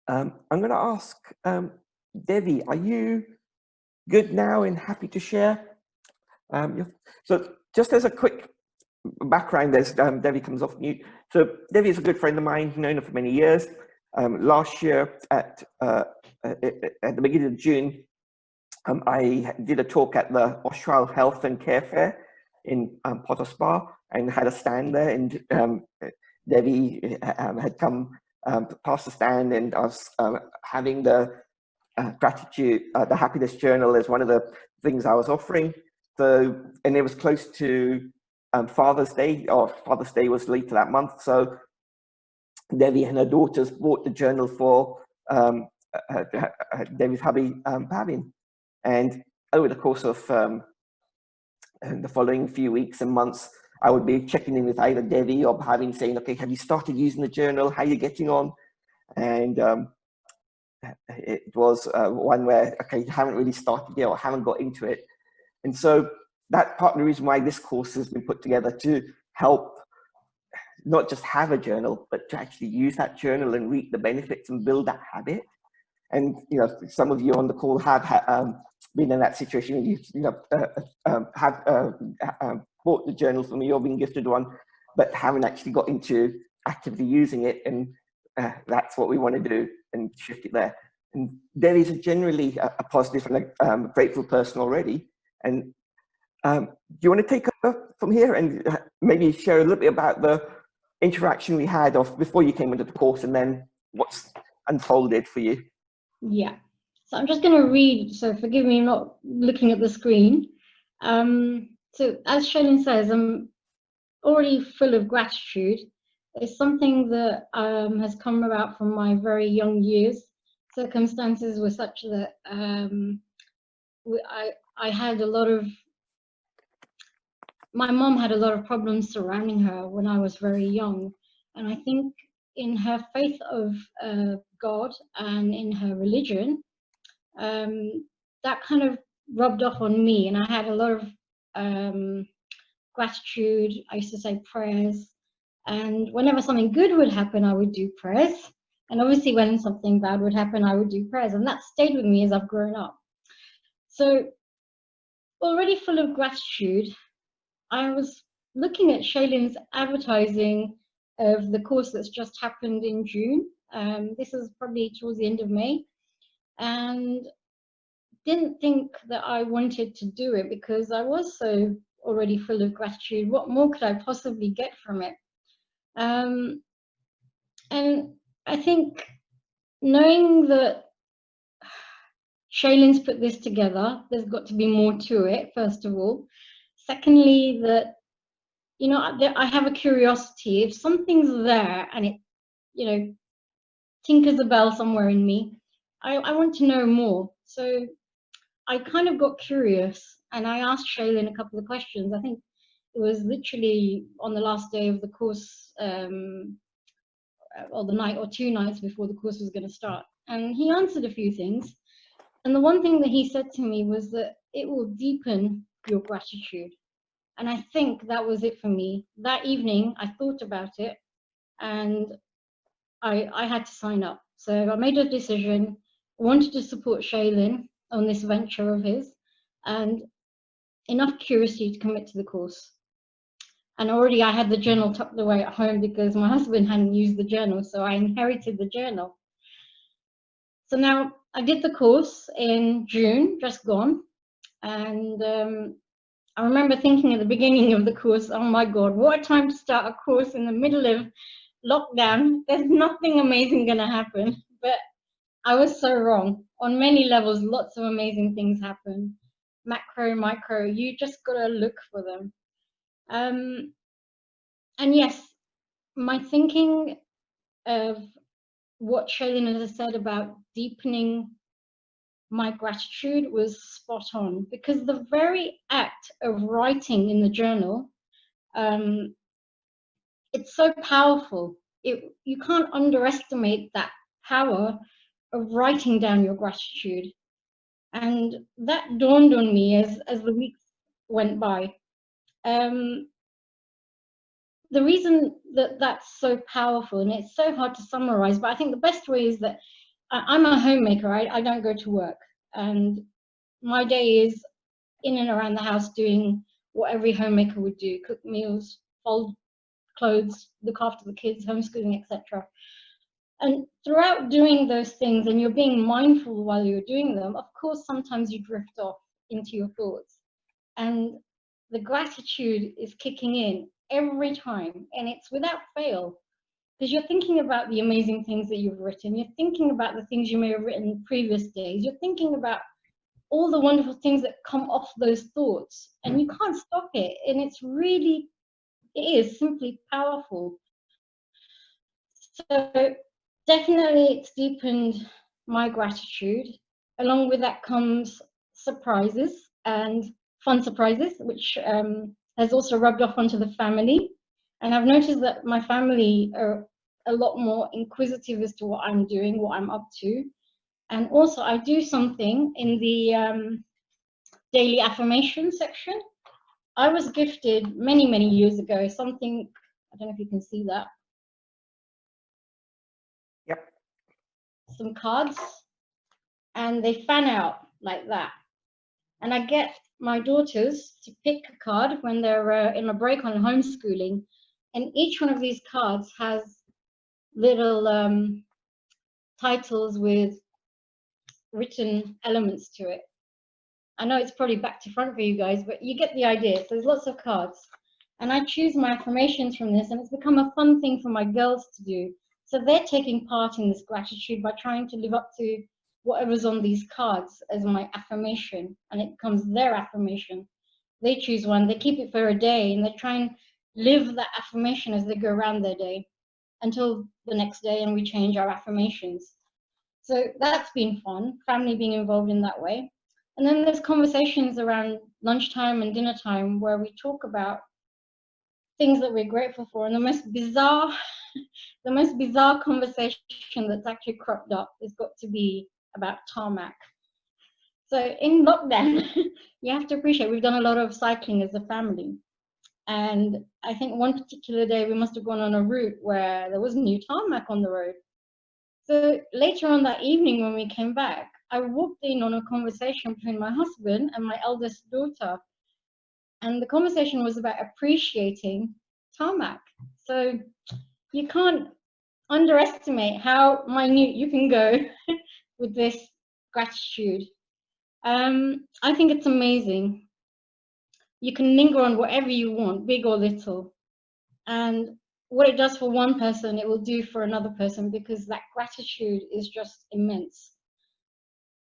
I'm going to ask Devi, are you good now and happy to share? So just as a quick background, as Devi comes off mute. So Devi is a good friend of mine, known her for many years. Last year at the beginning of June, I did a talk at the Austral Health and Care Fair in Potter Spa and had a stand there, and Devi had come past the stand, and I was having the gratitude, the happiness journal as one of the things I was offering. So, and it was close to Father's Day, or Father's Day was later that month. So Devi and her daughters bought the journal for Devi's hubby, Pavin. And over the course of the following few weeks and months, I would be checking in with either Devi or Pavin, saying, okay, have you started using the journal? How are you getting on? And it was one where, okay, you haven't really started yet or haven't got into it. And so that's part of the reason why this course has been put together, to help not just have a journal, but to actually use that journal and reap the benefits and build that habit. And some of you on the call have been in that situation. You have bought the journal from me or been gifted one, but haven't actually got into actively using it. And that's what we want to do and shift it there. And Devi's generally a positive and a grateful person already. And do you want to take over from here and maybe share a little bit about the interaction we had before you came into the course, and then what's unfolded for you? Yeah, so I'm just going to read, so forgive me, I'm not looking at the screen. So as Shailin says, I'm already full of gratitude. It's something that has come about from my very young years. Circumstances were such that I had a lot of, my mom had a lot of problems surrounding her when I was very young. And I think in her faith of God and in her religion, that kind of rubbed off on me. And I had a lot of gratitude. I used to say prayers. And whenever something good would happen, I would do prayers. And obviously when something bad would happen, I would do prayers. And that stayed with me as I've grown up. So already full of gratitude, I was looking at Shailin's advertising of the course that's just happened in June. This is probably towards the end of May. And didn't think that I wanted to do it because I was so already full of gratitude. What more could I possibly get from it? And I think knowing that Shailin's put this together, there's got to be more to it, first of all. Secondly, that, I have a curiosity. If something's there and it, tinkers a bell somewhere in me, I want to know more. So I kind of got curious and I asked Shailin a couple of questions. I think it was literally on the last day of the course, or the night or 2 nights before the course was going to start. And he answered a few things. And the one thing that he said to me was that it will deepen your gratitude. And I think that was it for me. That evening, I thought about it and I had to sign up. So I made a decision, wanted to support Shailin on this venture of his, and enough curiosity to commit to the course. And already I had the journal tucked away at home because my husband hadn't used the journal, so I inherited the journal. So now I did the course in June, just gone, and I remember thinking at the beginning of the course, oh my God, what a time to start a course in the middle of lockdown. There's nothing amazing going to happen. But I was so wrong. On many levels, lots of amazing things happen. Macro, micro, you just got to look for them. And yes, my thinking of what Shailin has said about deepening my gratitude was spot on, because the very act of writing in the journal, it's so powerful. You can't underestimate that power of writing down your gratitude. And that dawned on me as the weeks went by. The reason that that's so powerful, and it's so hard to summarize, but I think the best way is that I'm a homemaker. I don't go to work, and my day is in and around the house doing what every homemaker would do: cook meals, fold clothes, look after the kids, homeschooling, etc. And throughout doing those things, and you're being mindful while you're doing them, of course, sometimes you drift off into your thoughts. And the gratitude is kicking in every time, and it's without fail. Because you're thinking about the amazing things that you've written, you're thinking about the things you may have written previous days, you're thinking about all the wonderful things that come off those thoughts, and you can't stop it. And it is simply powerful. So definitely it's deepened my gratitude. Along with that comes surprises and fun surprises, which has also rubbed off onto the family. And I've noticed that my family are a lot more inquisitive as to what I'm doing, what I'm up to. And also I do something in the daily affirmation section. I was gifted many, many years ago something, I don't know if you can see that. Yep. Some cards, and they fan out like that. And I get my daughters to pick a card when they're in a break on homeschooling. And each one of these cards has little titles with written elements to it. I know it's probably back to front for you guys, but you get the idea. So there's lots of cards. And I choose my affirmations from this, and it's become a fun thing for my girls to do. So they're taking part in this gratitude by trying to live up to whatever's on these cards as my affirmation, and it becomes their affirmation. They choose one, they keep it for a day, and they try and live that affirmation as they go around their day until the next day, and we change our affirmations. So that's been fun, family being involved in that way. And then there's conversations around lunchtime and dinner time where we talk about things that we're grateful for. And the most bizarre conversation that's actually cropped up has got to be about Tarmac. So in lockdown, you have to appreciate we've done a lot of cycling as a family. And I think one particular day we must have gone on a route where there was new tarmac on the road. So later on that evening when we came back, I walked in on a conversation between my husband and my eldest daughter. And the conversation was about appreciating tarmac. So you can't underestimate how minute you can go with this gratitude. I think it's amazing. You can linger on whatever you want, big or little. And what it does for one person, it will do for another person, because that gratitude is just immense.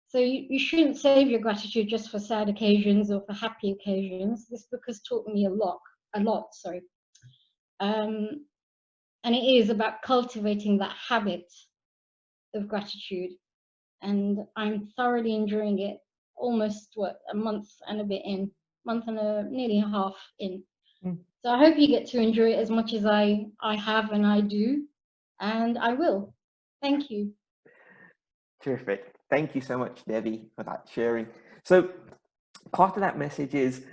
So you shouldn't save your gratitude just for sad occasions or for happy occasions. This book has taught me a lot, sorry. And it is about cultivating that habit of gratitude. And I'm thoroughly enjoying it, almost, a month and a bit in, nearly half in. So I hope you get to enjoy it as much as I have and I do, and I will. Thank you. Terrific. Thank you so much, Devi, for that sharing. So part of that message is,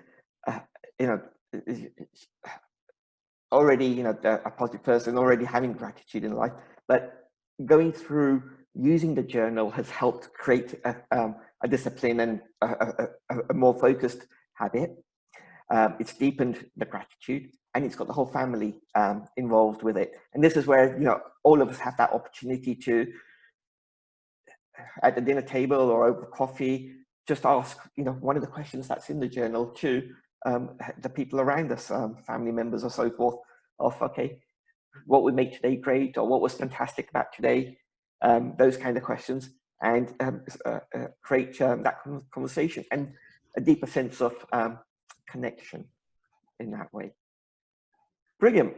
already, a positive person, already having gratitude in life, but going through using the journal has helped create a discipline and a more focused habit. It's deepened the gratitude, and it's got the whole family involved with it. And this is where, all of us have that opportunity to, at the dinner table or over coffee, just ask, one of the questions that's in the journal to the people around us, family members or so forth, of, okay, what would make today great, or what was fantastic about today, those kind of questions, and create that conversation and a deeper sense of connection in that way. Brilliant.